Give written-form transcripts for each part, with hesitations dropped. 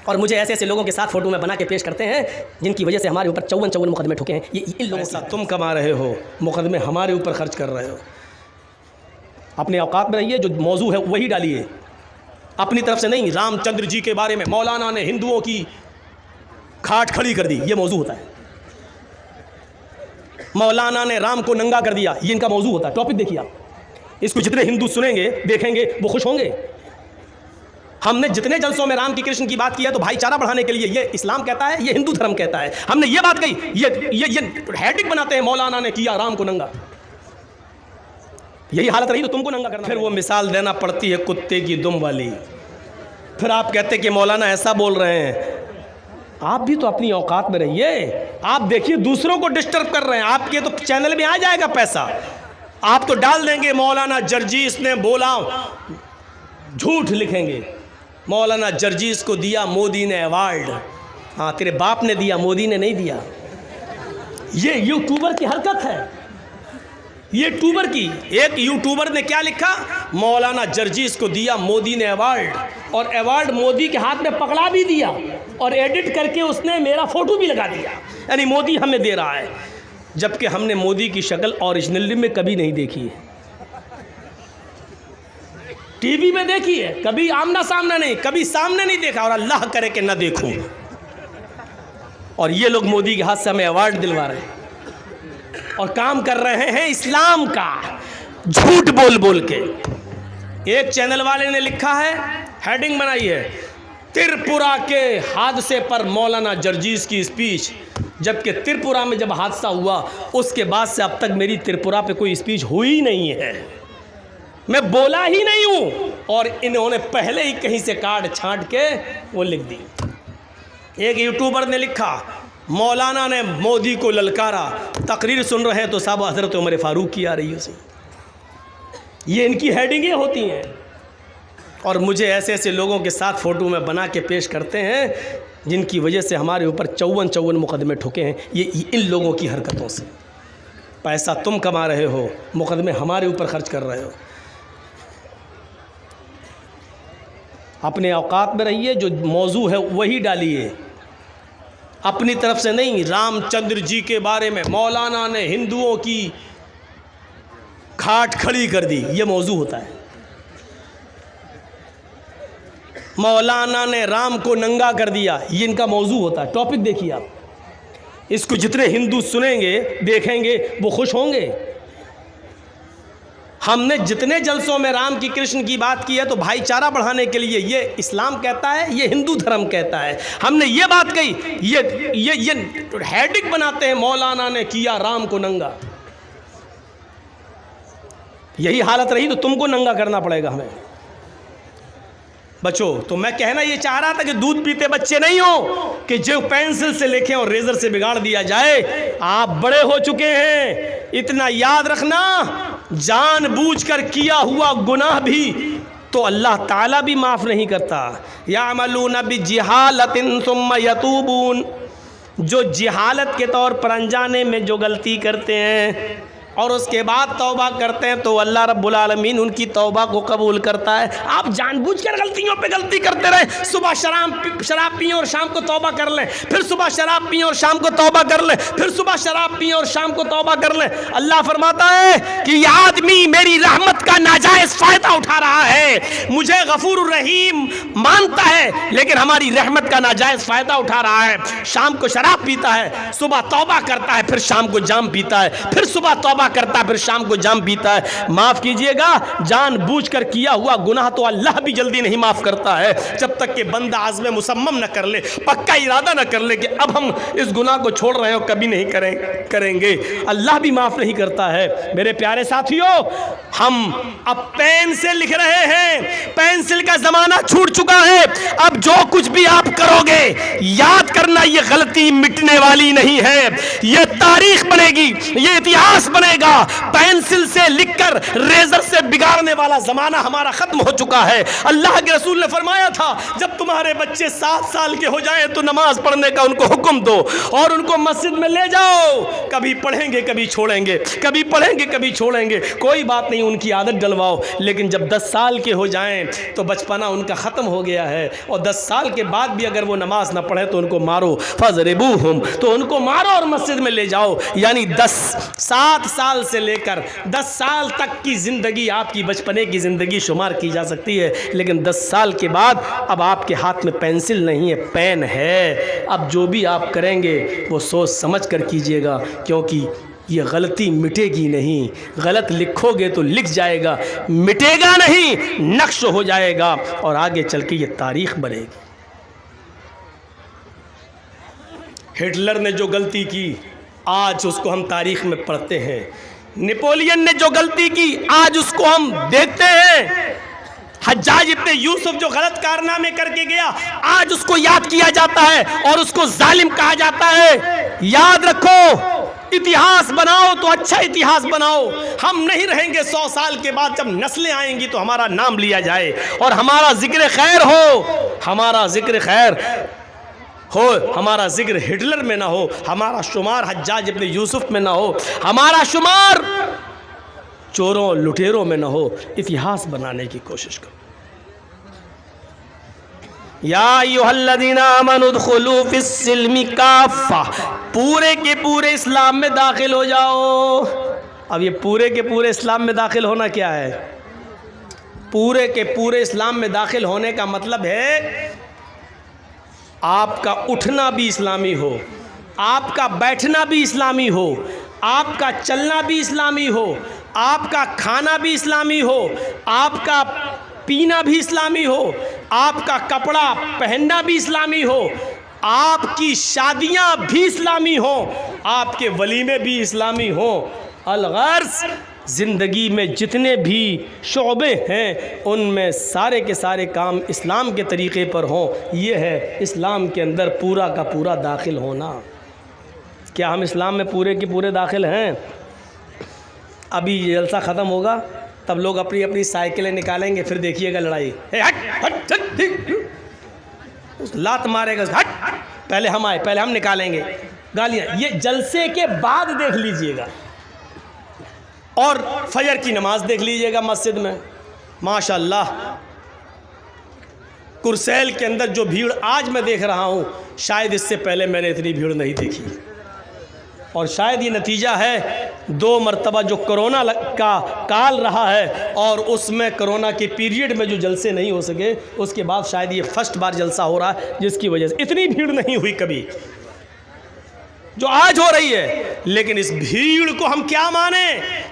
और मुझे ऐसे ऐसे लोगों के साथ फ़ोटो में बना के पेश करते हैं जिनकी वजह से हमारे ऊपर 54 मुकदमे ठुके हैं। ये इन लोगों पैसा तुम कमा रहे हो, मुकदमे हमारे ऊपर खर्च कर रहे हो। अपने औकात में रहिए, जो मौजू है वही डालिए, अपनी तरफ से नहीं। रामचंद्र जी के बारे में मौलाना ने हिंदुओं की खाट खड़ी कर दी, ये मौजू होता है। मौलाना ने राम को नंगा कर दिया, ये इनका मौजू होता है। टॉपिक देखिए आप, इसको जितने हिंदू सुनेंगे देखेंगे वो खुश होंगे। हमने जितने जलसों में राम की कृष्ण की बात की है तो भाईचारा बढ़ाने के लिए, ये इस्लाम कहता है, ये हिंदू धर्म कहता है। हमने ये बात कही, ये हेडिंग बनाते हैं, मौलाना ने किया राम को नंगा। यही हालत रही तो तुमको नंगा करना। फिर वो मिसाल देना पड़ती है कुत्ते की दुम वाली। फिर आप कहते कि मौलाना ऐसा बोल रहे हैं। आप भी तो अपनी औकात में रहिए। आप देखिए दूसरों को डिस्टर्ब कर रहे हैं। आपके तो चैनल में आ जाएगा पैसा, आप तो डाल देंगे मौलाना जर्जीस ने बोला, झूठ लिखेंगे। मौलाना जर्जीस को दिया मोदी ने अवार्ड। हाँ, तेरे बाप ने दिया, मोदी ने नहीं दिया। ये यूट्यूबर की हरकत है, ये यूट्यूबर की। एक यूट्यूबर ने क्या लिखा, मौलाना जर्जीस को दिया मोदी ने अवार्ड, और अवार्ड मोदी के हाथ में पकड़ा भी दिया और एडिट करके उसने मेरा फोटो भी लगा दिया, यानी मोदी हमें दे रहा है। जबकि हमने मोदी की शक्ल ओरिजिनली में कभी नहीं देखी है, टीवी में देखी है, कभी आमना सामना नहीं, कभी सामने नहीं देखा, और अल्लाह करे कि न देखूं। और ये लोग मोदी के हाथ से हमें अवार्ड दिलवा रहे हैं और काम कर रहे हैं इस्लाम का, झूठ बोल बोल के। एक चैनल वाले ने लिखा है, हेडिंग बनाई है, त्रिपुरा के हादसे पर मौलाना जर्जीस की स्पीच। जबकि त्रिपुरा में जब हादसा हुआ उसके बाद से अब तक मेरी त्रिपुरा पे कोई स्पीच हुई नहीं है, मैं बोला ही नहीं हूँ। और इन्होंने पहले ही कहीं से काट छांट के वो लिख दी। एक यूट्यूबर ने लिखा, मौलाना ने मोदी को ललकारा। तकरीर सुन रहे हैं तो साहब हज़रत उमर फारूक की आ रही है उसमें। ये इनकी हेडिंगें होती हैं और मुझे ऐसे ऐसे लोगों के साथ फ़ोटो में बना के पेश करते हैं जिनकी वजह से हमारे ऊपर 54 मुकदमे ठुके हैं। ये इन लोगों की हरकतों से। पैसा तुम कमा रहे हो, मुकदमे हमारे ऊपर खर्च कर रहे हो। अपने औकात में रहिए, जो मौजू है वही डालिए, अपनी तरफ से नहीं। रामचंद्र जी के बारे में मौलाना ने हिंदुओं की खाट खड़ी कर दी, ये मौजू होता है। मौलाना ने राम को नंगा कर दिया, ये इनका मौजू होता है। टॉपिक देखिए आप, इसको जितने हिंदू सुनेंगे देखेंगे वो खुश होंगे। हमने जितने जलसों में राम की कृष्ण की बात की है तो भाईचारा बढ़ाने के लिए, ये इस्लाम कहता है, ये हिंदू धर्म कहता है। हमने ये बात कही, ये हेडिंग बनाते हैं, मौलाना ने किया राम को नंगा। यही हालत रही तो तुमको नंगा करना पड़ेगा हमें। बच्चों, तो मैं कहना ये चाह रहा था कि दूध पीते बच्चे नहीं हो कि जो पेंसिल से लिखे और रेजर से बिगाड़ दिया जाए। आप बड़े हो चुके हैं, इतना याद रखना, जानबूझकर किया हुआ गुनाह भी तो अल्लाह ताला भी माफ़ नहीं करता। यामलून बिजिहालतिन सुम्मा यतूबून, जो जिहालत के तौर पर अनजाने में जो गलती करते हैं और उसके बाद तौबा करते हैं तो अल्लाह रब्बुल आलमीन उनकी तौबा को कबूल करता है। आप जानबूझकर गलतियों पे गलती करते रहे। सुबह शराब पिए और शाम को तौबा कर लें, फिर सुबह शराब पिए और शाम को तौबा कर लें, फिर सुबह शराब पिए और शाम को तौबा कर लें। अल्लाह फरमाता है कि ये आदमी मेरी रहमत का नाजायज़ फ़ायदा उठा रहा है। मुझे गफूर रहीम मानता है लेकिन हमारी रहमत का नाजायज़ फ़ायदा उठा रहा है। शाम को शराब पीता है, सुबह तौबा करता है, फिर शाम को जाम पीता है, फिर सुबह तौबा करता है, फिर शाम को जाम पीता है। माफ कीजिएगा, जानबूझकर किया हुआ गुनाह तो अल्लाह भी जल्दी नहीं माफ करता है जब तक कि बंदा आज़्म मुसम्मम न कर ले, पक्का इरादा न कर ले कि अब हम इस गुनाह को छोड़ रहे हो, कभी नहीं करेंगे। अल्लाह भी माफ नहीं करता है। मेरे प्यारे साथियों, हम अब पेन से लिख रहे हैं, पेंसिल का जमाना छूट चुका है। अब जो कुछ भी आप करोगे याद करना, ये गलती मिटने वाली नहीं है, ये तारीख बनेगी, ये इतिहास बनेगा। पड़ेगा। पेंसिल से लिखकर रेजर से बिगाड़ने वाला जमाना हमारा खत्म हो चुका है। अल्लाह के रसूल ने फरमाया था, जब तुम्हारे बच्चे 7 साल के हो जाएं तो नमाज पढ़ने का उनको हुक्म दो और उनको मस्जिद में ले जाओ। कभी पढ़ेंगे कभी छोड़ेंगे, कभी पढ़ेंगे कभी छोड़ेंगे, कोई बात नहीं, उनकी आदत डलवाओ। लेकिन जब 10 साल के हो जाएं तो बचपना उनका ख़त्म हो गया है, और 10 साल के बाद भी अगर वो नमाज ना पढ़े तो उनको मारो, फज़रिबूहुम, तो उनको मारो और मस्जिद में ले जाओ। यानी 7 साल से लेकर 10 साल तक की ज़िंदगी आपकी बचपने की ज़िंदगी शुमार की जा सकती है। लेकिन 10 साल के बाद अब आपके हाथ में पेंसिल नहीं है, पेन है। अब जो भी आप करेंगे वो सोच समझ कर कीजिएगा, क्योंकि ये गलती मिटेगी नहीं। गलत लिखोगे तो लिख जाएगा, मिटेगा नहीं, नक्श हो जाएगा और आगे चल के ये तारीख बनेगी। हिटलर ने जो गलती की आज उसको हम तारीख में पढ़ते हैं। नेपोलियन ने जो गलती की आज उसको हम देखते हैं। हज्जाज इब्ने यूसुफ जो गलत कारनामे करके गया आज उसको याद किया जाता है और उसको जालिम कहा जाता है। याद रखो, इतिहास बनाओ तो अच्छा इतिहास बनाओ। हम नहीं रहेंगे 100 साल के बाद, जब नस्लें आएंगी तो हमारा नाम लिया जाए और हमारा जिक्र खैर हो, हमारा जिक्र खैर हो, हमारा जिक्र हिटलर में ना हो, हमारा शुमार हज्जाज इब्ने यूसुफ में ना हो, हमारा शुमार चोरों लुटेरों में ना हो। इतिहास बनाने की कोशिश करो। या अय्युहल्लज़ीना आमनू उदखुलू फिस्सिल्मि काफ़ा, पूरे के पूरे इस्लाम में दाखिल हो जाओ। अब ये पूरे के पूरे इस्लाम में दाखिल होना क्या है? पूरे के पूरे इस्लाम में दाखिल होने का मतलब है आपका उठना भी इस्लामी हो, आपका बैठना भी इस्लामी हो, आपका चलना भी इस्लामी हो, आपका खाना भी इस्लामी हो, आपका पीना भी इस्लामी हो, आपका कपड़ा पहनना भी इस्लामी हो, आपकी शादियां भी इस्लामी हो, आपके वलीमे भी इस्लामी हो। अलगर्ज़ ज़िंदगी में जितने भी शोबे हैं उनमें सारे के सारे काम इस्लाम के तरीक़े पर हों। ये है इस्लाम के अंदर पूरा का पूरा दाखिल होना। क्या हम इस्लाम में पूरे के पूरे दाखिल हैं? अभी ये जलसा ख़त्म होगा तब लोग अपनी अपनी साइकिलें निकालेंगे, फिर देखिएगा लड़ाई। हट हट हट, लात मारेगा, हट, पहले हम आए, पहले हम निकालेंगे गालियाँ। ये जलसे के बाद देख लीजिएगा। और फजर की नमाज देख लीजिएगा मस्जिद में, माशाअल्लाह कुरसैल के अंदर जो भीड़ आज मैं देख रहा हूँ, शायद इससे पहले मैंने इतनी भीड़ नहीं देखी। और शायद ये नतीजा है 2 मरतबा जो कोरोना का काल रहा है और उसमें कोरोना के पीरियड में जो जलसे नहीं हो सके, उसके बाद शायद ये फर्स्ट बार जलसा हो रहा है जिसकी वजह से इतनी भीड़ नहीं हुई कभी जो आज हो रही है। लेकिन इस भीड़ को हम क्या माने,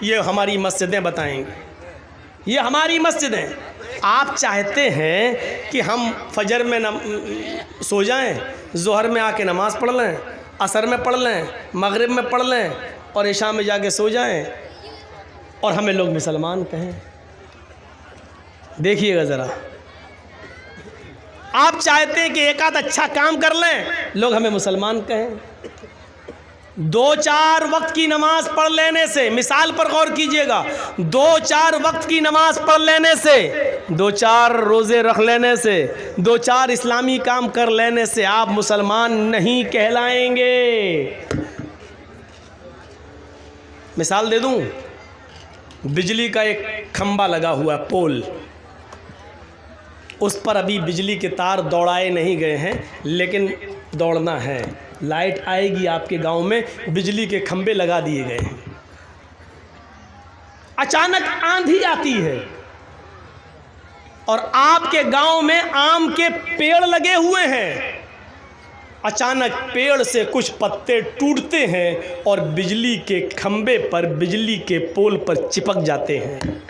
ये हमारी मस्जिदें बताएंगी, ये हमारी मस्जिदें। आप चाहते हैं कि हम फजर में सो जाएं, ज़ोहर में आके नमाज़ पढ़ लें, असर में पढ़ लें, मगरिब में पढ़ लें और इशा में जाके सो जाएं और हमें लोग मुसलमान कहें? देखिएगा ज़रा, आप चाहते हैं कि एक आध अच्छा काम कर लें, लोग हमें मुसलमान कहें। 2-4 वक्त की नमाज पढ़ लेने से, मिसाल पर गौर कीजिएगा, 2-4 वक्त की नमाज पढ़ लेने से, 2-4 रोज़े रख लेने से, 2-4 इस्लामी काम कर लेने से आप मुसलमान नहीं कहलाएंगे। मिसाल दे दूं, बिजली का एक खंबा लगा हुआ है, पोल, उस पर अभी बिजली के तार दौड़ाए नहीं गए हैं लेकिन दौड़ना है। लाइट आएगी आपके गांव में, बिजली के खंबे लगा दिए गए हैं। अचानक आंधी आती है और आपके गांव में आम के पेड़ लगे हुए हैं। अचानक पेड़ से कुछ पत्ते टूटते हैं और बिजली के खंबे पर, बिजली के पोल पर चिपक जाते हैं।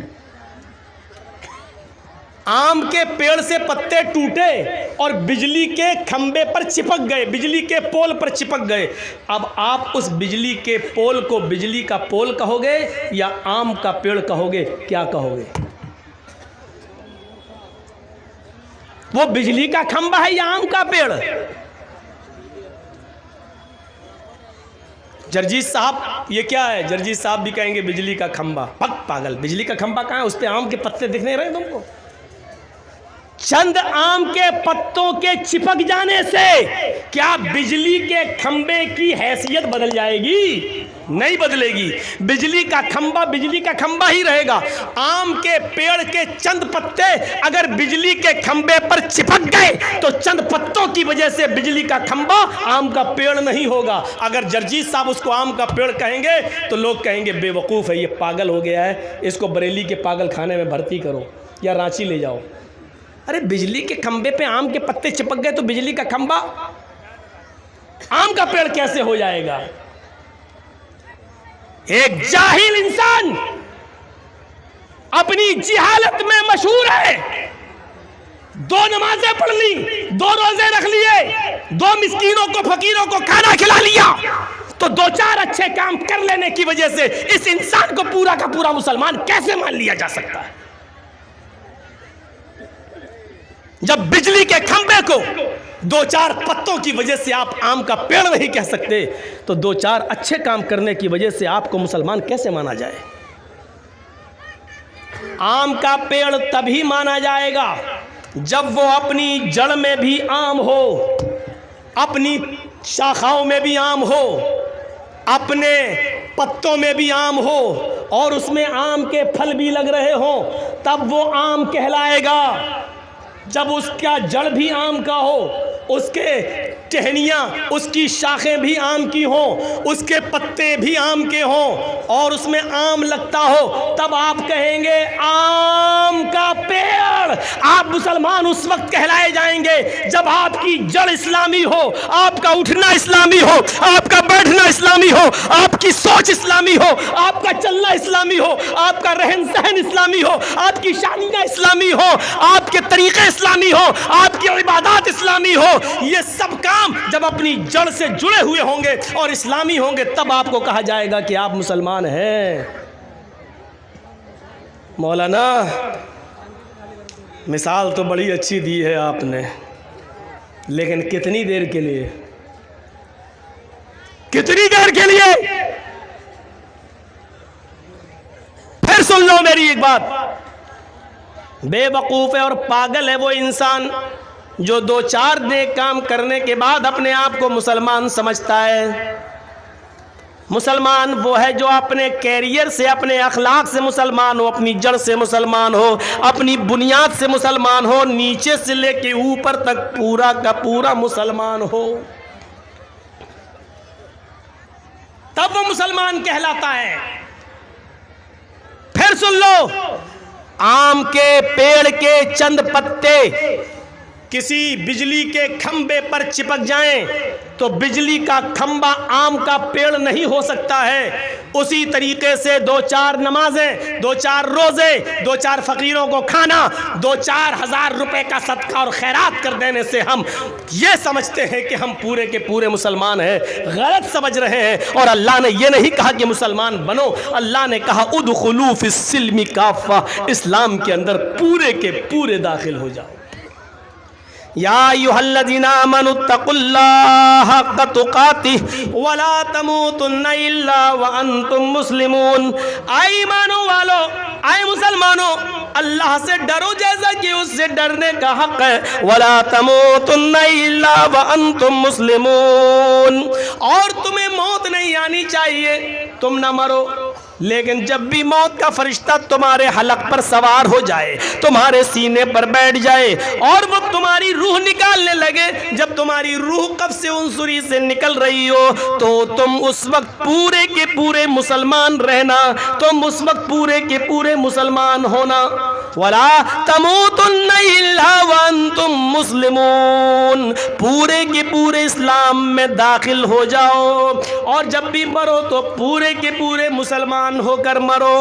आम के पेड़ से पत्ते टूटे और बिजली के खंबे पर चिपक गए, बिजली के पोल पर चिपक गए। अब आप उस बिजली के पोल को बिजली का पोल कहोगे या आम का पेड़ कहोगे? क्या कहोगे? वो बिजली का खंबा है या आम का पेड़? जर्जीस साहब ये क्या है? जर्जीस साहब भी कहेंगे बिजली का खंबा। पागल, बिजली का खंबा कहाँ है? उस पे आम के पत्ते दिख नहीं रहे तुमको? चंद आम के पत्तों के चिपक जाने से क्या बिजली के खंबे की हैसियत बदल जाएगी? नहीं बदलेगी। बिजली का खंबा ही रहेगा। आम के पेड़ के चंद पत्ते अगर बिजली के खंबे पर चिपक गए तो चंद पत्तों की वजह से बिजली का खंबा आम का पेड़ नहीं होगा। अगर जर्जीस साहब उसको आम का पेड़ कहेंगे तो लोग कहेंगे बेवकूफ़ है, ये पागल हो गया है, इसको बरेली के पागल खाने में भर्ती करो या रांची ले जाओ। अरे बिजली के खंबे पे आम के पत्ते चिपक गए तो बिजली का खंबा आम का पेड़ कैसे हो जाएगा? एक जाहिल इंसान अपनी जिहालत में मशहूर है। 2 नमाजें पढ़ ली, 2 रोजे रख लिए, 2 मिस्कीनों को फकीरों को खाना खिला लिया, तो 2-4 अच्छे काम कर लेने की वजह से इस इंसान को पूरा का पूरा मुसलमान कैसे मान लिया जा सकता है? जब बिजली के खंबे को 2-4 पत्तों की वजह से आप आम का पेड़ नहीं कह सकते, तो 2-4 अच्छे काम करने की वजह से आपको मुसलमान कैसे माना जाए? आम का पेड़ तभी माना जाएगा जब वो अपनी जड़ में भी आम हो, अपनी शाखाओं में भी आम हो, अपने पत्तों में भी आम हो और उसमें आम के फल भी लग रहे हो, तब वो आम कहलाएगा। जब उसका जड़ भी आम का हो, उसके टहनियाँ, उसकी शाखें भी आम की हों, उसके पत्ते भी आम के हों और उसमें आम लगता हो, तब आप कहेंगे आम का पेड़। आप मुसलमान उस वक्त कहलाए जाएंगे जब आपकी जड़ इस्लामी हो, आपका उठना इस्लामी हो, आपका बैठना इस्लामी हो, आपकी सोच इस्लामी हो, आपका चलना इस्लामी हो, आपका रहन सहन इस्लामी हो, आपकी शानियाँ इस्लामी हो, आपके तरीके इस्लामी हो, आपकी इबादत इस्लामी हो। ये सब काम जब अपनी जड़ से जुड़े हुए होंगे और इस्लामी होंगे, तब आपको कहा जाएगा कि आप मुसलमान हैं। मौलाना मिसाल तो बड़ी अच्छी दी है आपने, लेकिन कितनी देर के लिए? कितनी देर के लिए? फिर सुन लो मेरी एक बात। बेवकूफ़ है और पागल है वो इंसान जो 2-4 नेक काम करने के बाद अपने आप को मुसलमान समझता है। मुसलमान वो है जो अपने कैरियर से, अपने अखलाक से मुसलमान हो, अपनी जड़ से मुसलमान हो, अपनी बुनियाद से मुसलमान हो, नीचे से लेके ऊपर तक पूरा का पूरा मुसलमान हो, तब वो मुसलमान कहलाता है। फिर सुन लो, आम के पेड़ के चंद पत्ते किसी बिजली के खंबे पर चिपक जाएं तो बिजली का खंबा आम का पेड़ नहीं हो सकता है। उसी तरीके से 2-4 नमाजें, 2-4 रोजे, 2-4 फकीरों को खाना, 2-4 हज़ार रुपए का सदका और खैरात कर देने से हम ये समझते हैं कि हम पूरे के पूरे मुसलमान हैं। गलत समझ रहे हैं। और अल्लाह ने ये नहीं कहा कि मुसलमान बनो, अल्लाह ने कहा उदखुलू फिस्सिल्मि काफ़ा, इस्लाम के अंदर पूरे के पूरे दाखिल हो जाओ। या अय्युहल्लज़ीना आमनुत्तकुल्लाह हक़्क़ तुक़ातिह वला तमूतुन्ना इल्ला व अंतुम मुस्लिमून। आए ईमानो वालो, आए मुसलमानों, अल्लाह से डरो जैसा कि उससे डरने का हक है। वला तमूतुन्ना इल्ला व अंतुम मुस्लिमून। और तुम्हें मौत नहीं आनी चाहिए, तुम ना मरो, लेकिन जब भी मौत का फरिश्ता तुम्हारे हलक पर सवार हो जाए, तुम्हारे सीने पर बैठ जाए और वो तुम्हारी रूह निकालने लगे, जब तुम्हारी रूह कब्ज़ से उनसुरी से निकल रही हो, तो तुम उस वक्त पूरे के पूरे मुसलमान रहना, तुम उस वक्त पूरे के पूरे मुसलमान होना। वला तमूतुन्ना इल्ला व अंतुम मुस्लिमून, पूरे के पूरे इस्लाम में दाखिल हो जाओ और जब भी मरो तो पूरे के पूरे मुसलमान होकर मरो।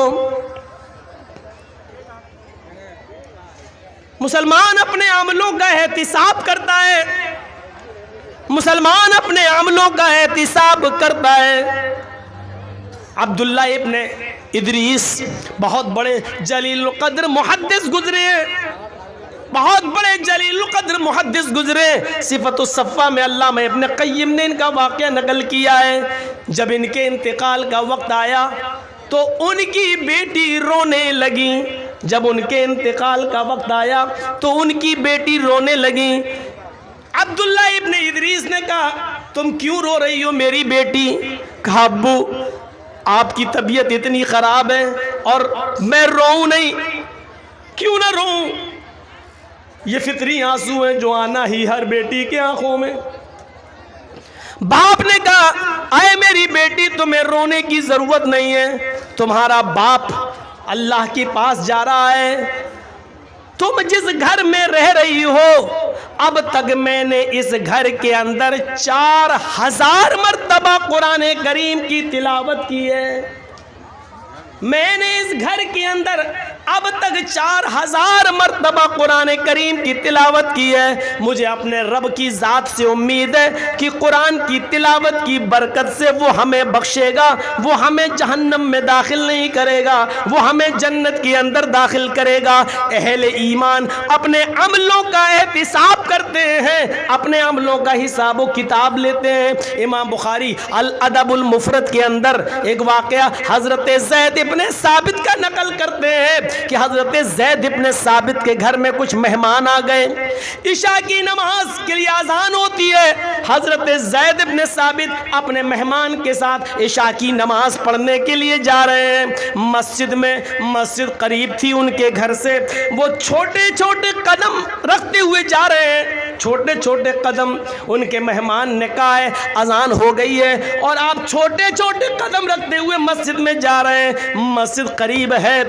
मुसलमान अपने अमलों का एहतिसाब करता है, मुसलमान अपने अमलों का एहतिसाब करता है। अब्दुल्ला इब्न इदरीस बहुत बड़े जलील कद्र मुहद्दिस गुजरे हैं, बहुत बड़े जलील कद्र मुहद्दिस गुजरे। सिफतुस सफ़ा में अल्लामा इब्न क़य्यिम ने इनका वाक़या नकल किया है। जब इनके इंतकाल का वक्त आया तो उनकी बेटी रोने लगी। जब उनके इंतकाल का वक्त आया तो उनकी बेटी रोने लगी। अब्दुल्ला इब्न इदरीस ने कहा, तुम क्यों रो रही हो मेरी बेटी? कहा, अब्बू आपकी तबीयत इतनी ख़राब है और मैं रोऊं नहीं। क्यों ना रोऊं? ये फितरी आंसू हैं जो आना ही हर बेटी के आंखों में। बाप ने कहा, आए मेरी बेटी, तुम्हें रोने की ज़रूरत नहीं है। तुम्हारा बाप अल्लाह के पास जा रहा है। तुम जिस घर में रह रही हो, अब तक मैंने इस घर के अंदर 4000 मर्तबा कुरान करीम की तिलावत की है। मैंने इस घर के अंदर अब तक 4000 मर्तबा कुरान करीम की तिलावत की है। मुझे अपने रब की ज़ात से उम्मीद है कि कुरान की तिलावत की बरकत से वो हमें बख्शेगा, वो हमें जहन्नम में दाखिल नहीं करेगा, वो हमें जन्नत के अंदर दाखिल करेगा। अहले ईमान अपने अमलों का एहतिसाब करते हैं, अपने अमलों का हिसाब व किताब लेते हैं। इमाम बुखारी अल अदबुल मुफरद के अंदर एक वाक़या हज़रत ज़ैद इब्न साबित का नकल करते हैं कि हज़रत ज़ैद इब्न साबित के घर में कुछ मेहमान आ गए। इशा की नमाज के लिए अजान होती है। हज़रत ज़ैद इब्न साबित अपने मेहमान के साथ इशा की नमाज पढ़ने के लिए जा रहे हैं। मस्जिद में, मस्जिद करीब थी उनके घर से। वो छोटे छोटे कदम रखते हुए जा रहे हैं, छोटे छोटे कदम। उनके मेहमान ने कहा है अजान हो गई है और आप छोटे छोटे कदम रखते हुए मस्जिद में जा रहे हैं। मस्जिद करीब है,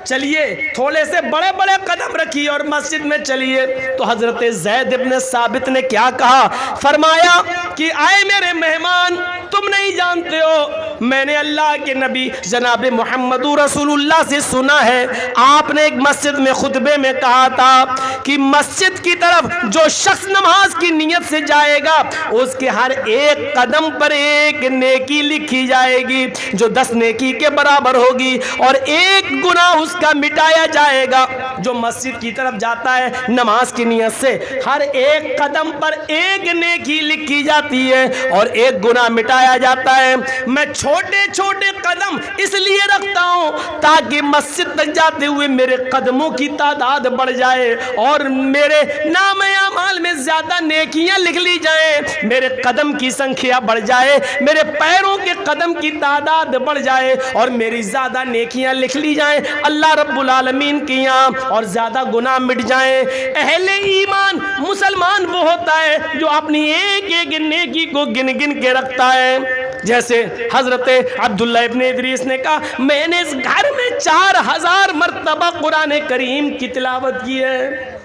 चलिए थोड़े से बड़े बड़े कदम रखिए और मस्जिद में चलिए। तो हज़रत ज़ैद इब्न साबित ने क्या कहा? फरमाया कि आए मेरे मेहमान, तुम नहीं जानते हो, मैंने अल्लाह के नबी जनाब मोहम्मद रसूलुल्लाह से सुना है, आपने एक मस्जिद में खुतबे में कहा था कि मस्जिद की तरफ जो शख्स नमाज की नीयत से जाएगा उसके हर एक कदम पर एक नेकी लिखी जाएगी जो 10 नेकी के बराबर होगी और एक गुनाह उसका मिटाया जाएगा। जो मस्जिद की तरफ जाता है नमाज की नीयत से, हर एक कदम पर एक नेकी लिखी जाती है और एक गुनाह मिटाया जाता है। मैं छोटे छोटे कदम इसलिए रखता हूँ ताकि मस्जिद तक जाते हुए मेरे कदमों की तादाद बढ़ जाए और मेरे नाम अमाल में ज्यादा नेकियां लिख ली जाए, मेरे कदम की संख्या बढ़ जाए, मेरे पैरों के कदम की तादाद बढ़ जाए और मेरी ज्यादा नेकियां लिख ली जाए अल्लाह रब्बुल आलमीन के यहाँ और ज्यादा गुनाह मिट जाए। अहले ईमान मुसलमान वो होता है जो अपनी एक एक नेकी को गिन गिन के रखता है। जैसे हजरत अब्दुल्ला इब्न इदरीस ने कहा, मैंने इस घर में 4000 मर्तबा कुरान करीम की तिलावत की है।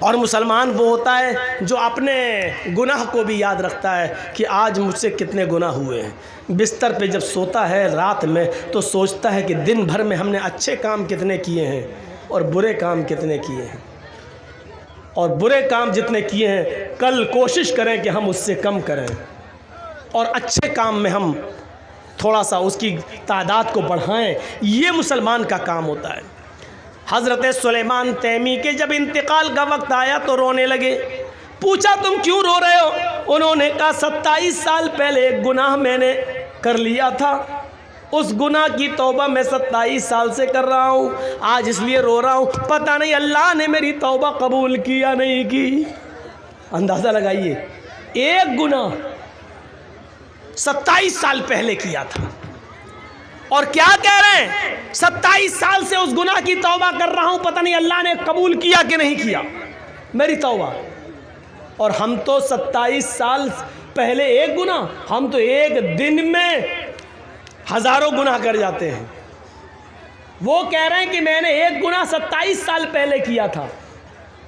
और मुसलमान वो होता है जो अपने गुनाह को भी याद रखता है कि आज मुझसे कितने गुनाह हुए हैं। बिस्तर पे जब सोता है रात में तो सोचता है कि दिन भर में हमने अच्छे काम कितने किए हैं और बुरे काम कितने किए हैं, और बुरे काम जितने किए हैं कल कोशिश करें कि हम उससे कम करें और अच्छे काम में हम थोड़ा सा उसकी तादाद को बढ़ाएं। ये मुसलमान का काम होता है। हज़रत सुलेमान तैमी के जब इंतकाल का वक्त आया तो रोने लगे। पूछा तुम क्यों रो रहे हो? उन्होंने कहा 27 साल पहले एक गुनाह मैंने कर लिया था, उस गुनाह की तौबा मैं 27 साल से कर रहा हूँ, आज इसलिए रो रहा हूँ, पता नहीं अल्लाह ने मेरी तौबा कबूल की या नहीं की। अंदाज़ा लगाइए, एक गुनाह 27 साल पहले किया था और क्या कह रहे हैं, 27 साल से उस गुनाह की तौबा कर रहा हूं, पता नहीं अल्लाह ने कबूल किया कि नहीं किया मेरी तौबा। और हम तो 27 साल पहले एक गुनाह, हम तो एक दिन में हजारों गुनाह कर जाते हैं। वो कह रहे हैं कि मैंने एक गुनाह 27 साल पहले किया था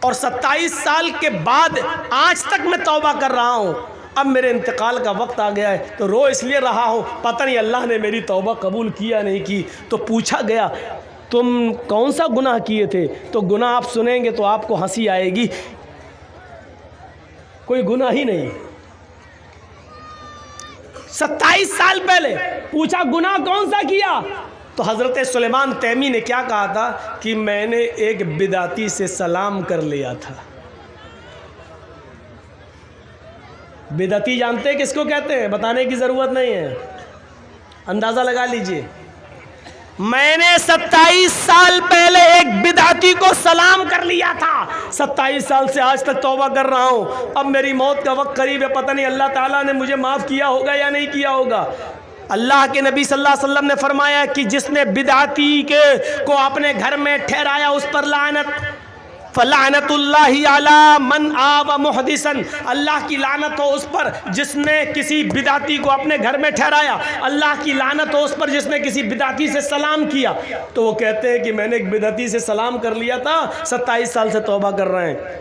और 27 साल के बाद आज तक मैं तौबा कर रहा हूं, अब मेरे इंतकाल का वक्त आ गया है तो रो इसलिए रहा हूँ, पता नहीं अल्लाह ने मेरी तौबा कबूल किया नहीं की। तो पूछा गया तुम कौन सा गुनाह किए थे? तो गुनाह आप सुनेंगे तो आपको हंसी आएगी, कोई गुनाह ही नहीं। 27 साल पहले पूछा गुनाह कौन सा किया? तो हज़रत सुलेमान तैमी ने क्या कहा था कि मैंने एक बिदाती से सलाम कर लिया था। बिदाती जानते हैं किसको कहते हैं? बताने की ज़रूरत नहीं है, अंदाज़ा लगा लीजिए। मैंने 27 साल पहले एक बिदाती को सलाम कर लिया था। 27 साल से आज तक तौबा कर रहा हूँ। अब मेरी मौत का वक्त करीब है, पता नहीं अल्लाह ताला ने मुझे माफ़ किया होगा या नहीं किया होगा। अल्लाह के नबी सल्लल्लाहु अलैहि वसल्लम ने फरमाया कि जिसने बिदाती को अपने घर में ठहराया उस पर लानत, फलानतुल्लाहि अला मन आवा मुहदिसन, अल्लाह की लानत हो उस पर जिसने किसी बिदाती को अपने घर में ठहराया। अल्लाह की लानत हो उस पर जिसने किसी बिदाती से सलाम किया। तो वो कहते हैं कि मैंने एक बिदाती से सलाम कर लिया था, 27 साल से तौबा कर रहे हैं।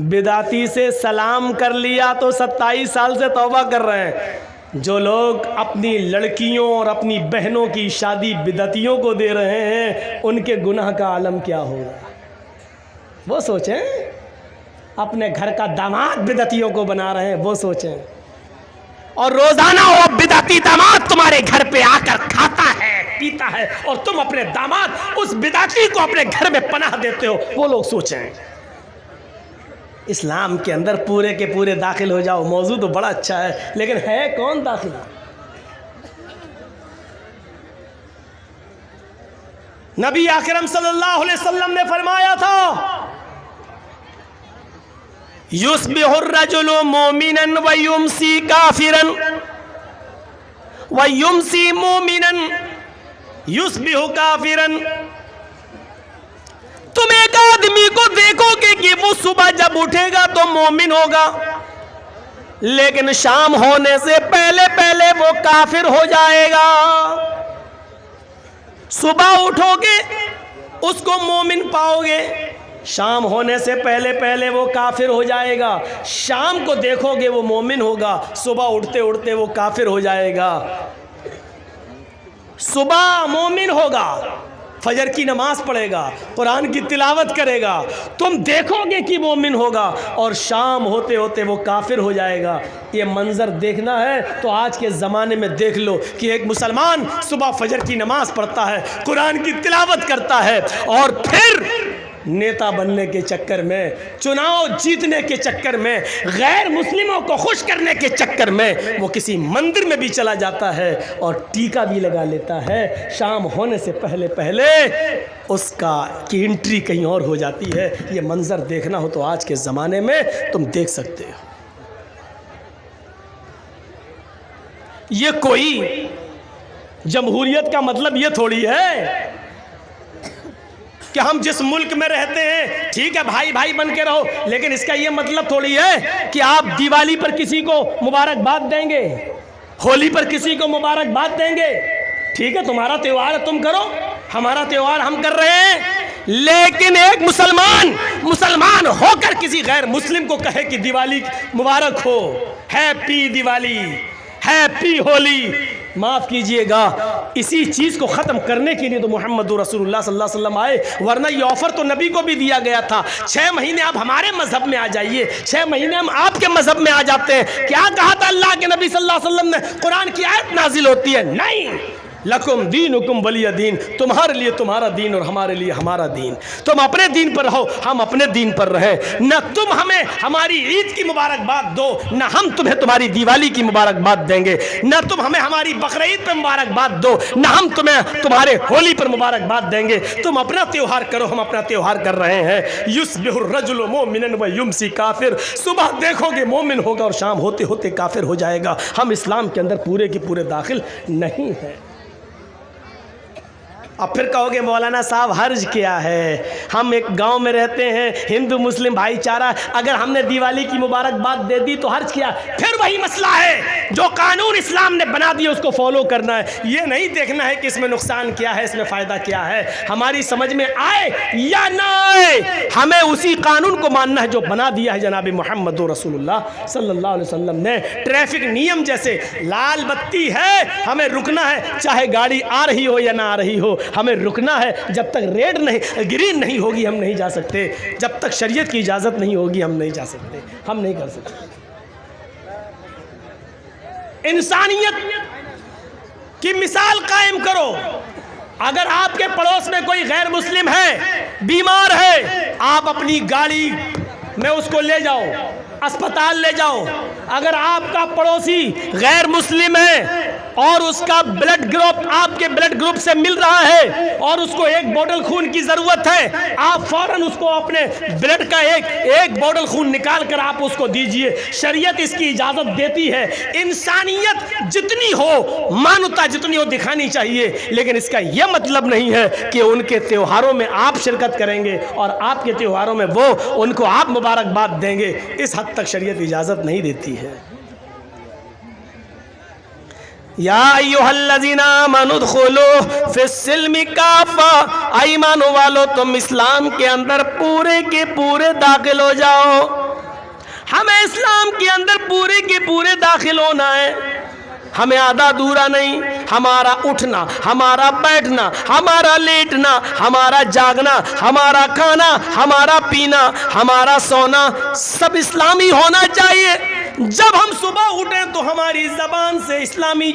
बिदाती से सलाम कर लिया तो 27 साल से तौबा कर रहे हैं। जो लोग अपनी लड़कियों और अपनी बहनों की शादी बिदातियों को दे रहे हैं, उनके गुनाह का आलम क्या होगा वो सोचें। अपने घर का दामाद बिदातियों को बना रहे हैं, वो सोचें। और रोजाना वो बिदाती दामाद तुम्हारे घर पे आकर खाता है, पीता है, और तुम अपने दामाद उस बिदाती को अपने घर में पनाह देते हो, वो लोग सोचें। इस्लाम के अंदर पूरे के पूरे दाखिल हो जाओ। मौजू तो बड़ा अच्छा है, लेकिन है कौन दाखिल? नबी अकरम सल्लल्लाहु अलैहि वसल्लम ने फरमाया था, युस्बिहुर रजुलु मोमिनन व युमसी काफिरन व युमसी मोमिनन युस्बिहु काफिरन। तुम एक आदमी को देखोगे कि वो सुबह जब उठेगा तो मोमिन होगा, लेकिन शाम होने से पहले पहले वो काफिर हो जाएगा। सुबह उठोगे उसको मोमिन पाओगे, शाम होने से पहले पहले वो काफिर हो जाएगा। शाम को देखोगे वो मोमिन होगा, सुबह उठते उठते वो काफिर हो जाएगा। सुबह मोमिन होगा, फजर की नमाज पढ़ेगा, कुरान की तिलावत करेगा, तुम देखोगे कि मोमिन होगा, और शाम होते होते वो काफिर हो जाएगा। ये मंजर देखना है तो आज के ज़माने में देख लो कि एक मुसलमान सुबह फजर की नमाज पढ़ता है, कुरान की तिलावत करता है, और फिर नेता बनने के चक्कर में, चुनाव जीतने के चक्कर में, गैर मुस्लिमों को खुश करने के चक्कर में वो किसी मंदिर में भी चला जाता है और टीका भी लगा लेता है। शाम होने से पहले पहले उसका की एंट्री कहीं और हो जाती है। ये मंजर देखना हो तो आज के ज़माने में तुम देख सकते हो। ये कोई जमहूरियत का मतलब ये थोड़ी है कि हम जिस मुल्क में रहते हैं, ठीक है भाई भाई बन के रहो, लेकिन इसका ये मतलब थोड़ी है कि आप दिवाली पर किसी को मुबारकबाद देंगे, होली पर किसी को मुबारकबाद देंगे। ठीक है, तुम्हारा त्यौहार है तुम करो, हमारा त्यौहार हम कर रहे हैं। लेकिन एक मुसलमान होकर किसी गैर मुस्लिम को कहे कि दिवाली मुबारक हो, हैप्पी दिवाली, हैप्पी होली, माफ़ कीजिएगा, इसी चीज़ को ख़त्म करने के लिए तो मोहम्मद रसूलुल्लाह सल्लल्लाहु अलैहि वसल्लम आए। वरना ये ऑफ़र तो नबी को भी दिया गया था, 6 महीने आप हमारे मज़हब में आ जाइए, 6 महीने हम आपके मज़हब में आ जाते हैं। क्या कहा था अल्लाह के नबी सल्लल्लाहु अलैहि वसल्लम ने? कुरान की आयत नाजिल होती है, नहीं, लकुम दीनुकुम वलिय दीन, तुम्हारे लिए तुम्हारा दीन और हमारे लिए हमारा दीन। तुम अपने दीन पर रहो, हम अपने दीन पर रहे। न तुम हमें हमारी ईद की मुबारकबाद दो, न हम तुम्हें तुम्हारी दिवाली की मुबारकबाद देंगे। न तुम हमें हमारी बकरीद पर मुबारकबाद दो, न हम तुम्हें तुम्हारे होली पर मुबारकबाद देंगे। तुम अपना त्यौहार करो, हम अपना त्यौहार कर रहे हैं। युस्बिहुर रजुलु मोमिनन व युमसी काफिर, सुबह देखोगे मोमिन होगा और शाम होते होते काफिर हो जाएगा। हम इस्लाम के अंदर पूरे के पूरे दाखिल नहीं हैं। अब फिर कहोगे मौलाना साहब हर्ज क्या है? हम एक गांव में रहते हैं, हिंदू मुस्लिम भाईचारा, अगर हमने दिवाली की मुबारकबाद दे दी तो हर्ज क्या? फिर वही मसला है, जो कानून इस्लाम ने बना दिया उसको फॉलो करना है। ये नहीं देखना है कि इसमें नुकसान क्या है, इसमें फ़ायदा क्या है। हमारी समझ में आए या ना आए, हमें उसी कानून को मानना है जो बना दिया है जनाब मोहम्मद रसूलुल्लाह सल्लल्लाहु अलैहि वसल्लम ने। ट्रैफिक नियम जैसे लाल बत्ती है, हमें रुकना है, चाहे गाड़ी आ रही हो या ना आ रही हो, हमें रुकना है। जब तक रेड नहीं, ग्रीन नहीं होगी हम नहीं जा सकते, जब तक शरीयत की इजाज़त नहीं होगी हम नहीं जा सकते, हम नहीं कर सकते। इंसानियत की मिसाल कायम करो, अगर आपके पड़ोस में कोई गैर मुस्लिम है, बीमार है, आप अपनी गाड़ी में उसको ले जाओ, अस्पताल ले जाओ। अगर आपका पड़ोसी गैर मुस्लिम है और उसका ब्लड ग्रुप आपके ब्लड ग्रुप से मिल रहा है और उसको एक बोतल खून की जरूरत है, आप फौरन उसको अपने ब्लड का एक बोतल खून निकाल कर आप उसको दीजिए। शरीयत इसकी इजाजत देती है। इंसानियत जितनी हो, मानवता जितनी हो दिखानी चाहिए, लेकिन इसका यह मतलब नहीं है कि उनके त्योहारों में आप शिरकत करेंगे और आपके त्योहारों में वो उनको आप मुबारकबाद देंगे। इस हद तक शरीयत इजाजत नहीं देती है। या अय्युहल्लज़ीना आमनू उदखुलू फिस्सिल्मि काफ़ा, ईमान वालो तुम इस्लाम के अंदर पूरे के पूरे दाखिल हो जाओ। हमें इस्लाम के अंदर पूरे के पूरे दाखिल होना है। हमें आधा अधूरा नहीं, हमारा उठना, हमारा बैठना, हमारा लेटना, हमारा जागना, हमारा खाना, हमारा पीना, हमारा सोना सब इस्लामी होना चाहिए। जब हम सुबह उठें तो हमारी ज़बान से इस्लामी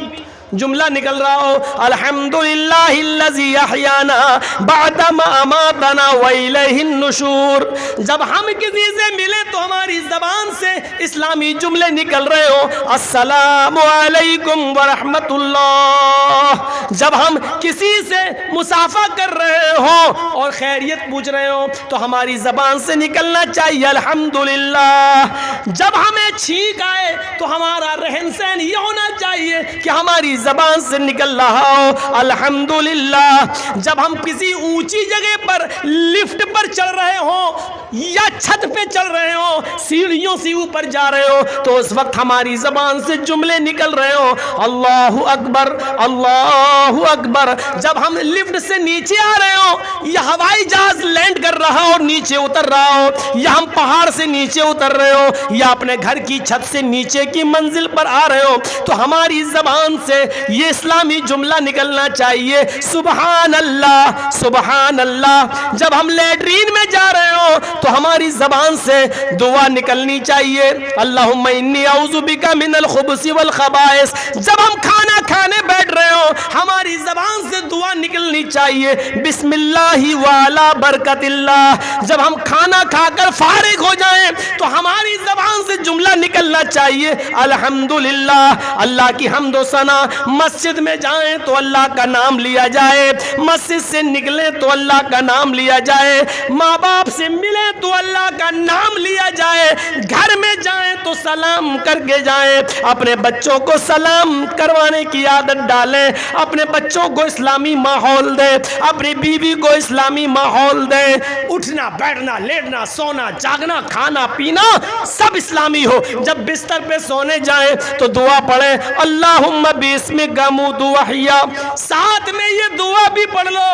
जुमला निकल रहा हो, अल्हम्दुलिल्लाहिल्लज़ी अहयाना बअदा मा अमातना व इलैहिन नुशूर। जब हम किसी से मिले तो हमारी ज़बान से इस्लामी जुमले निकल रहे हो, अस्सलामु अलैकुम व रहमतुल्लाह। जब हम किसी से मुसाफा कर रहे हो और खैरियत पूछ रहे हो तो हमारी ज़बान से निकलना चाहिए अल्हम्दुलिल्लाह। जब हमें छींक आए तो हमारा रहन सहन ये होना चाहिए कि हमारी ज़बान से निकल रहा हो अल्हम्दुलिल्लाह। जब हम किसी ऊंची जगह पर लिफ्ट पर चढ़ रहे हो या छत पे चढ़ रहे हो, सीढ़ियों से ऊपर जा रहे हो, तो उस वक्त हमारी ज़बान से जुमले निकल रहे हो, अल्लाहु अकबर, अल्लाहु अकबर। जब हम लिफ्ट से नीचे आ रहे हो या हवाई जहाज लैंड कर रहा हो और नीचे उतर रहा हो, या हम पहाड़ से नीचे उतर रहे हो या अपने घर की छत से नीचे की मंजिल पर आ रहे हो, तो हमारी ज़बान से ये इस्लामी जुमला निकलना चाहिए, सुबहान अल्लाह, सुबहान अल्लाह। जब हम लैट्रीन में जा रहे हो तो हमारी ज़बान से दुआ निकलनी चाहिए, अल्लाहुम्मा इन्नी औज़ु बिका मिनल खुबुसी वल खबाइस। जब हम खाना खाने बैठ रहे हो हमारी ज़बान से दुआ निकलनी चाहिए, बिस्मिल्लाहि व अला बरकतिल्लाह। जब हम खाना खाकर फारिग हो जाएं तो हमारी ज़बान से जुमला निकलना चाहिए, अल्हम्दुलिल्लाह। अल्लाह की हम्द व सना। मस्जिद में जाएं तो अल्लाह का नाम लिया जाए, मस्जिद से निकले तो अल्लाह का नाम लिया जाए, माँ बाप से मिले तो अल्लाह का नाम लिया जाए, घर में जाएं तो सलाम करके जाएं, अपने बच्चों को सलाम करवाने की आदत डालें, अपने बच्चों को इस्लामी माहौल दें, अपनी बीवी को इस्लामी माहौल दें। उठना, बैठना, लेटना, सोना, जागना, खाना, पीना सब इस्लामी हो। जब बिस्तर पे सोने जाएं तो दुआ पढ़ें, अल्लाहुम्मा बिस्मिका अमूतु व अहया। साथ में ये दुआ भी पढ़ लो,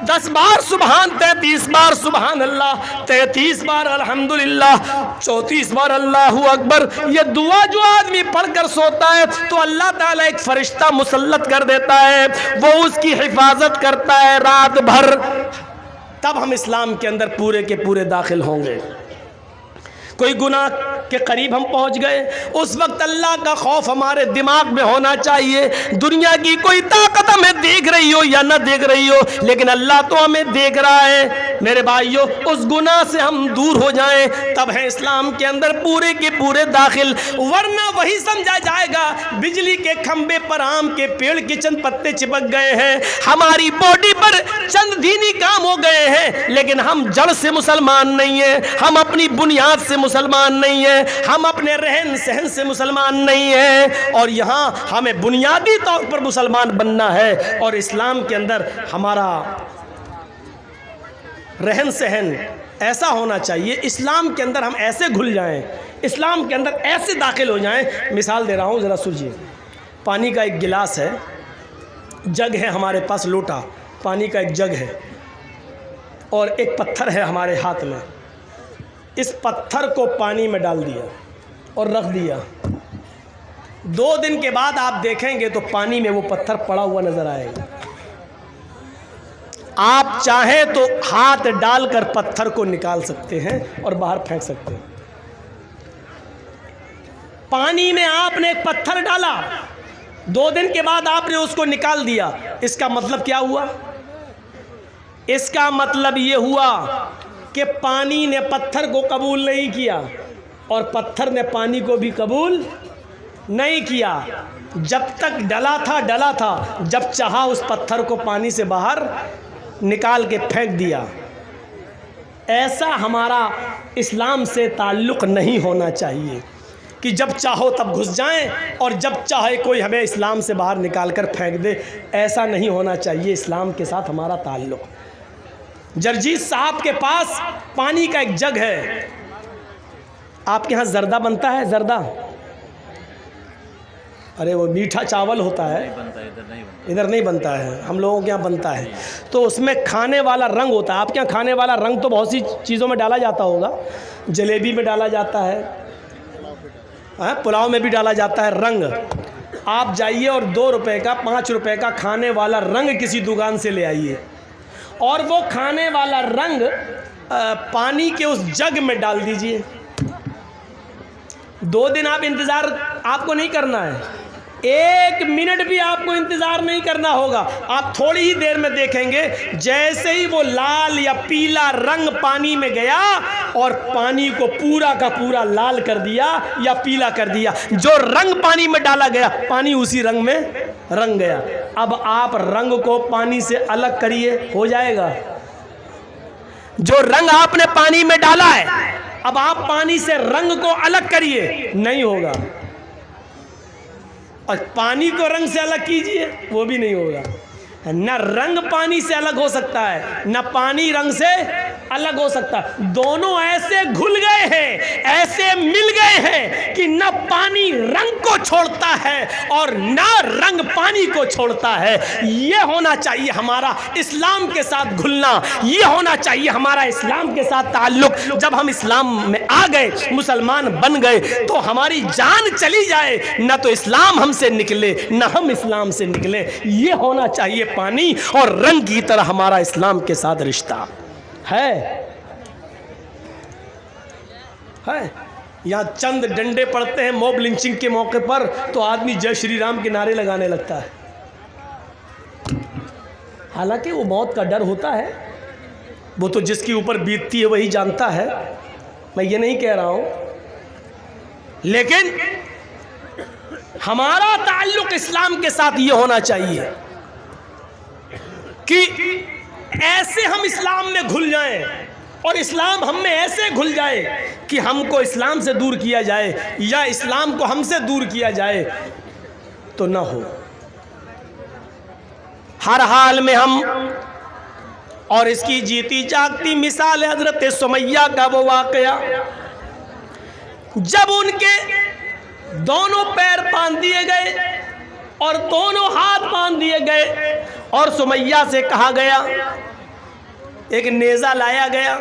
10 बार सुबहान, 33 बार सुबहान अल्लाह, 33 बार अल्हम्दुलिल्लाह, 34 बार अल्लाहु अकबर। ये दुआ जो आदमी पढ़कर सोता है तो अल्लाह ताला एक फरिश्ता मुसल्लत कर देता है, वो उसकी हिफाजत करता है रात भर। तब हम इस्लाम के अंदर पूरे के पूरे दाखिल होंगे। कोई गुनाह के करीब हम पहुंच गए, उस वक्त अल्लाह का खौफ हमारे दिमाग में होना चाहिए। दुनिया की कोई ताकत हमें देख रही हो या ना देख रही हो, लेकिन अल्लाह तो हमें देख रहा है। मेरे भाइयों, उस गुनाह से हम दूर हो जाएं, तब है इस्लाम के अंदर पूरे के पूरे दाखिल। वरना वही समझा जाएगा बिजली के खंबे पर आम के पेड़ के चंद पत्ते चिपक गए हैं, हमारी बॉडी पर चंद दीनी काम हो गए हैं, लेकिन हम जड़ से मुसलमान नहीं है, हम अपनी बुनियाद से मुसलमान नहीं है, हम अपने रहन सहन से मुसलमान नहीं है। और यहाँ हमें बुनियादी तौर पर मुसलमान बनना है और इस्लाम के अंदर हमारा रहन सहन ऐसा होना चाहिए, इस्लाम के अंदर हम ऐसे घुल जाएं, इस्लाम के अंदर ऐसे दाखिल हो जाएं। मिसाल दे रहा हूँ, ज़रा सुनिए। पानी का एक गिलास है, जग है हमारे पास, लोटा, पानी का एक जग है और एक पत्थर है हमारे हाथ में। इस पत्थर को पानी में डाल दिया और रख दिया। 2 दिन के बाद आप देखेंगे तो पानी में वो पत्थर पड़ा हुआ नजर आएगा। आप चाहें तो हाथ डालकर पत्थर को निकाल सकते हैं और बाहर फेंक सकते हैं। पानी में आपने एक पत्थर डाला, 2 दिन के बाद आपने उसको निकाल दिया, इसका मतलब क्या हुआ? इसका मतलब ये हुआ कि पानी ने पत्थर को कबूल नहीं किया और पत्थर ने पानी को भी कबूल नहीं किया। जब तक डला था, जब चाहा उस पत्थर को पानी से बाहर निकाल के फेंक दिया। ऐसा हमारा इस्लाम से ताल्लुक़ नहीं होना चाहिए कि जब चाहो तब घुस जाएं और जब चाहे कोई हमें इस्लाम से बाहर निकाल कर फेंक दे। ऐसा नहीं होना चाहिए इस्लाम के साथ हमारा ताल्लुक़। जरजीत साहब के पास पानी का एक जग है। आपके यहाँ जर्दा बनता है? जर्दा, अरे वो मीठा चावल होता है, इधर नहीं बनता है, हम लोगों के यहाँ बनता है। तो उसमें खाने वाला रंग होता है। आपके यहाँ खाने वाला रंग तो बहुत सी चीज़ों में डाला जाता होगा। जलेबी में डाला जाता है, पुलाव में भी डाला जाता है रंग। आप जाइए और 2 रुपए का 5 रुपए का खाने वाला रंग किसी दुकान से ले आइए और वो खाने वाला रंग पानी के उस जग में डाल दीजिए। 2 दिन आप इंतज़ार आपको नहीं करना है, 1 मिनट भी आपको इंतज़ार नहीं करना होगा। आप थोड़ी ही देर में देखेंगे जैसे ही वो लाल या पीला रंग पानी में गया और पानी को पूरा का पूरा लाल कर दिया या पीला कर दिया। जो रंग पानी में डाला गया पानी उसी रंग में रंग गया। अब आप रंग को पानी से अलग करिए, हो जाएगा? जो रंग आपने पानी में डाला है अब आप पानी से रंग को अलग करिए, नहीं होगा। और पानी को रंग से अलग कीजिए, वो भी नहीं होगा। न रंग पानी से अलग हो सकता है, न पानी रंग से अलग हो सकता है। दोनों ऐसे घुल गए हैं, ऐसे मिल गए हैं कि न पानी रंग को छोड़ता है और न रंग पानी को छोड़ता है। ये होना चाहिए हमारा इस्लाम के साथ घुलना, ये होना चाहिए हमारा इस्लाम के साथ ताल्लुक। जब हम इस्लाम में आ गए, मुसलमान बन गए, तो हमारी जान चली जाए न तो इस्लाम हमसे निकले न हम इस्लाम से निकले। ये होना चाहिए पानी और रंग की तरह हमारा इस्लाम के साथ रिश्ता है। यहाँ चंद डंडे पड़ते हैं मॉब लिंचिंग के मौके पर तो आदमी जय श्री राम के नारे लगाने लगता है। हालांकि वो मौत का डर होता है, वो तो जिसके ऊपर बीतती है वही जानता है, मैं ये नहीं कह रहा हूं। लेकिन हमारा ताल्लुक इस्लाम के साथ ये होना चाहिए कि ऐसे हम इस्लाम में घुल जाएं और इस्लाम हम में ऐसे घुल जाए कि हमको इस्लाम से दूर किया जाए या इस्लाम को हमसे दूर किया जाए तो ना हो। हर हाल में हम, और इसकी जीती जागती मिसाल है हजरत सुमैया का वो वाकया जब उनके दोनों पैर बांध दिए गए और दोनों हाथ बांध दिए गए और सुमैया से कहा गया, एक नेज़ा लाया गया